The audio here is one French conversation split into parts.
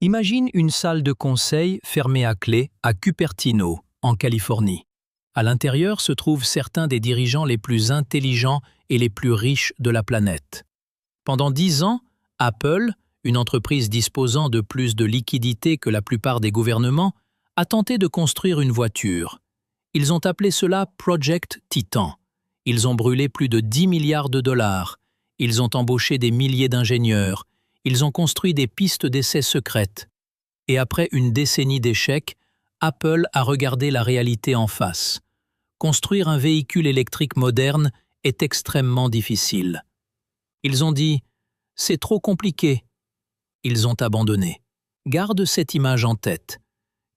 Imagine une salle de conseil fermée à clé à Cupertino, en Californie. À l'intérieur se trouvent certains des dirigeants les plus intelligents et les plus riches de la planète. Pendant 10 ans, Apple, une entreprise disposant de plus de liquidités que la plupart des gouvernements, a tenté de construire une voiture. Ils ont appelé cela Project Titan. Ils ont brûlé plus de 10 milliards de dollars. Ils ont embauché des milliers d'ingénieurs. Ils ont construit des pistes d'essai secrètes. Et après une décennie d'échecs, Apple a regardé la réalité en face. Construire un véhicule électrique moderne est extrêmement difficile. Ils ont dit « c'est trop compliqué ». Ils ont abandonné. Garde cette image en tête.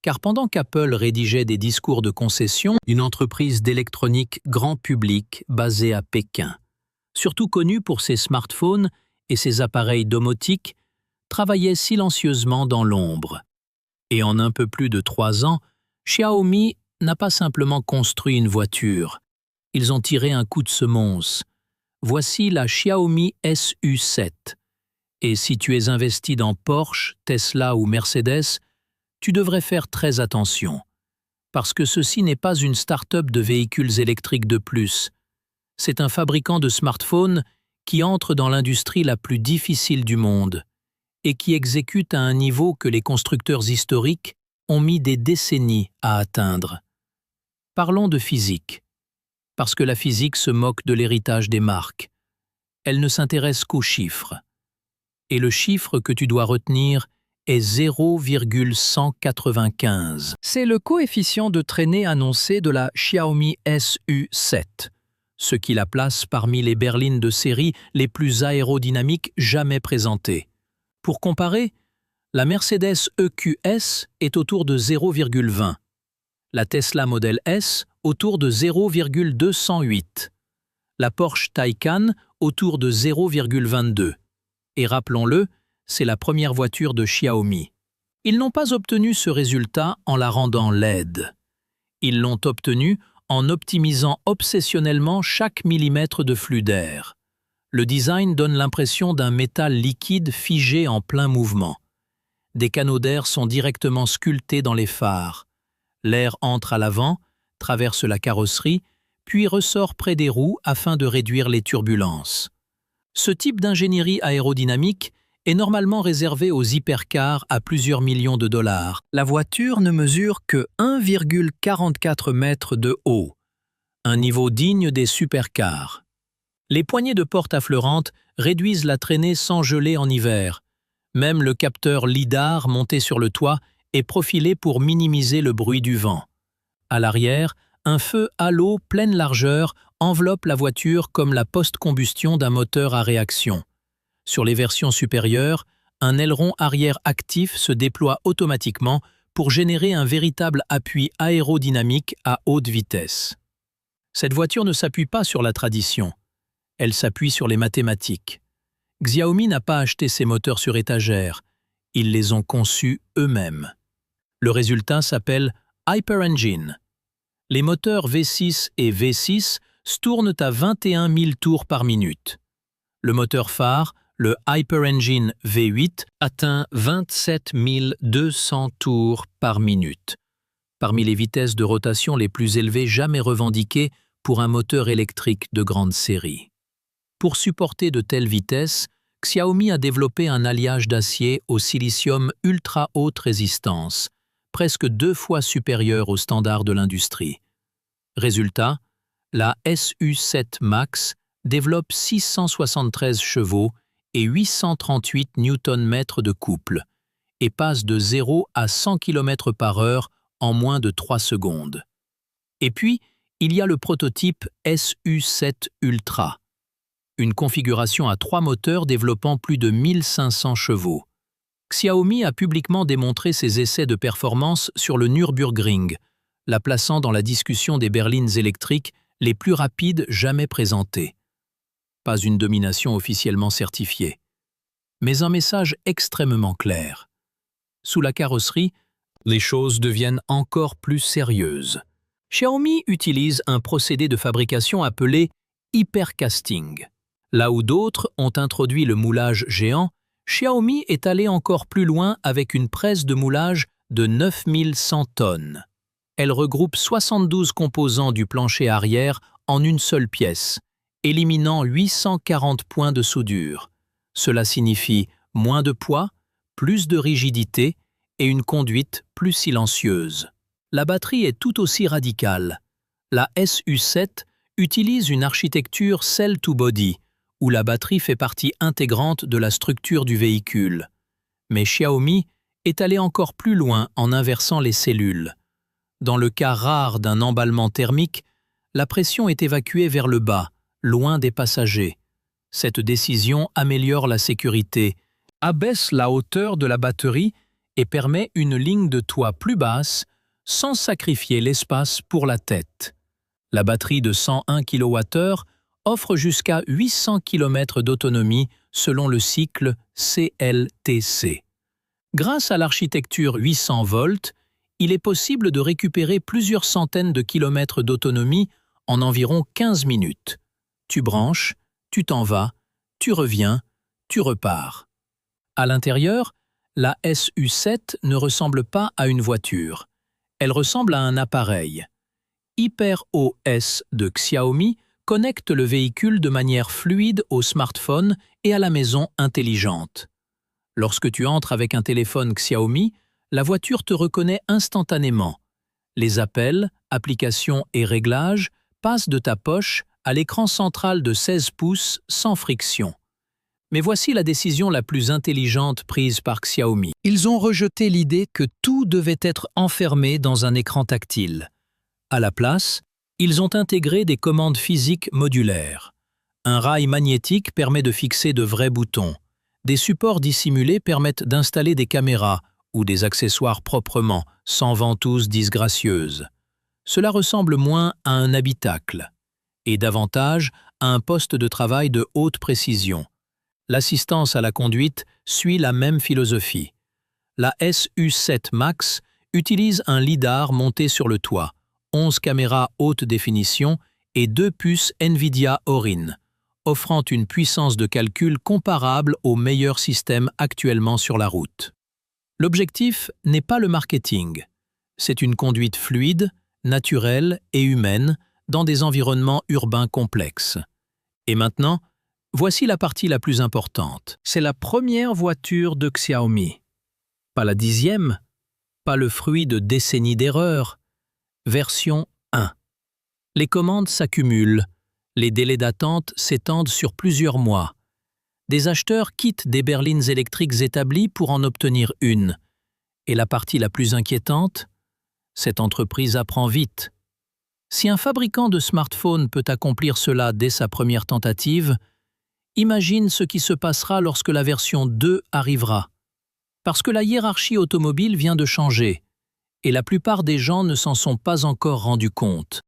Car pendant qu'Apple rédigeait des discours de concession, une entreprise d'électronique grand public basée à Pékin, surtout connue pour ses smartphones et ses appareils domotiques, travaillait silencieusement dans l'ombre. Et en un peu plus de 3 ans, Xiaomi n'a pas simplement construit une voiture. Ils ont tiré un coup de semonce. Voici la Xiaomi SU7. Et si tu es investi dans Porsche, Tesla ou Mercedes, tu devrais faire très attention. Parce que ceci n'est pas une start-up de véhicules électriques de plus. C'est un fabricant de smartphones qui entre dans l'industrie la plus difficile du monde et qui exécute à un niveau que les constructeurs historiques ont mis des décennies à atteindre. Parlons de physique, parce que la physique se moque de l'héritage des marques. Elle ne s'intéresse qu'aux chiffres. Et le chiffre que tu dois retenir est 0,195. C'est le coefficient de traînée annoncé de la Xiaomi SU7, ce qui la place parmi les berlines de série les plus aérodynamiques jamais présentées. Pour comparer, la Mercedes EQS est autour de 0,20, la Tesla Model S autour de 0,208, la Porsche Taycan autour de 0,22. Et rappelons-le, c'est la première voiture de Xiaomi. Ils n'ont pas obtenu ce résultat en la rendant laide. Ils l'ont obtenu en optimisant obsessionnellement chaque millimètre de flux d'air. Le design donne l'impression d'un métal liquide figé en plein mouvement. Des canaux d'air sont directement sculptés dans les phares. L'air entre à l'avant, traverse la carrosserie, puis ressort près des roues afin de réduire les turbulences. Ce type d'ingénierie aérodynamique est normalement réservé aux hypercars à plusieurs millions de dollars. La voiture ne mesure que 1,44 mètres de haut, un niveau digne des supercars. Les poignées de porte affleurantes réduisent la traînée sans geler en hiver. Même le capteur LIDAR monté sur le toit est profilé pour minimiser le bruit du vent. À l'arrière, un feu halo pleine largeur enveloppe la voiture comme la post-combustion d'un moteur à réaction. Sur les versions supérieures, un aileron arrière actif se déploie automatiquement pour générer un véritable appui aérodynamique à haute vitesse. Cette voiture ne s'appuie pas sur la tradition. Elle s'appuie sur les mathématiques. Xiaomi n'a pas acheté ces moteurs sur étagère. Ils les ont conçus eux-mêmes. Le résultat s'appelle Hyper Engine. Les moteurs V6 et V6 se tournent à 21 000 tours par minute. Le moteur phare, le Hyper Engine V8, atteint 27 200 tours par minute, parmi les vitesses de rotation les plus élevées jamais revendiquées pour un moteur électrique de grande série. Pour supporter de telles vitesses, Xiaomi a développé un alliage d'acier au silicium ultra haute résistance, presque 2 fois supérieur aux standards de l'industrie. Résultat, la SU7 Max développe 673 chevaux et 838 Nm de couple et passe de 0 à 100 km/h en moins de 3 secondes. Et puis, il y a le prototype SU7 Ultra, une configuration à 3 moteurs développant plus de 1500 chevaux. Xiaomi a publiquement démontré ses essais de performance sur le Nürburgring, la plaçant dans la discussion des berlines électriques les plus rapides jamais présentées. Pas une domination officiellement certifiée, mais un message extrêmement clair. Sous la carrosserie, les choses deviennent encore plus sérieuses. Xiaomi utilise un procédé de fabrication appelé hypercasting. Là où d'autres ont introduit le moulage géant, Xiaomi est allé encore plus loin avec une presse de moulage de 9100 tonnes. Elle regroupe 72 composants du plancher arrière en une seule pièce, éliminant 840 points de soudure. Cela signifie moins de poids, plus de rigidité et une conduite plus silencieuse. La batterie est tout aussi radicale. La SU7 utilise une architecture cell-to-body, où la batterie fait partie intégrante de la structure du véhicule. Mais Xiaomi est allé encore plus loin en inversant les cellules. Dans le cas rare d'un emballement thermique, la pression est évacuée vers le bas, loin des passagers. Cette décision améliore la sécurité, abaisse la hauteur de la batterie et permet une ligne de toit plus basse sans sacrifier l'espace pour la tête. La batterie de 101 kWh offre jusqu'à 800 km d'autonomie selon le cycle CLTC. Grâce à l'architecture 800 volts, il est possible de récupérer plusieurs centaines de kilomètres d'autonomie en environ 15 minutes. Tu branches, tu t'en vas, tu reviens, tu repars. À l'intérieur, la SU7 ne ressemble pas à une voiture. Elle ressemble à un appareil. HyperOS de Xiaomi connecte le véhicule de manière fluide au smartphone et à la maison intelligente. Lorsque tu entres avec un téléphone Xiaomi, la voiture te reconnaît instantanément. Les appels, applications et réglages passent de ta poche à l'écran central de 16 pouces sans friction. Mais voici la décision la plus intelligente prise par Xiaomi. Ils ont rejeté l'idée que tout devait être enfermé dans un écran tactile. À la place, ils ont intégré des commandes physiques modulaires. Un rail magnétique permet de fixer de vrais boutons. Des supports dissimulés permettent d'installer des caméras ou des accessoires proprement, sans ventouses disgracieuses. Cela ressemble moins à un habitacle et davantage à un poste de travail de haute précision. L'assistance à la conduite suit la même philosophie. La SU7 Max utilise un lidar monté sur le toit, 11 caméras haute définition et 2 puces NVIDIA Orin, offrant une puissance de calcul comparable aux meilleurs systèmes actuellement sur la route. L'objectif n'est pas le marketing. C'est une conduite fluide, naturelle et humaine dans des environnements urbains complexes. Et maintenant, voici la partie la plus importante. C'est la première voiture de Xiaomi. Pas la 10e, pas le fruit de décennies d'erreurs. Version 1. Les commandes s'accumulent. Les délais d'attente s'étendent sur plusieurs mois. Des acheteurs quittent des berlines électriques établies pour en obtenir une. Et la partie la plus inquiétante, cette entreprise apprend vite. Si un fabricant de smartphones peut accomplir cela dès sa première tentative, imagine ce qui se passera lorsque la version 2 arrivera. Parce que la hiérarchie automobile vient de changer, et la plupart des gens ne s'en sont pas encore rendus compte.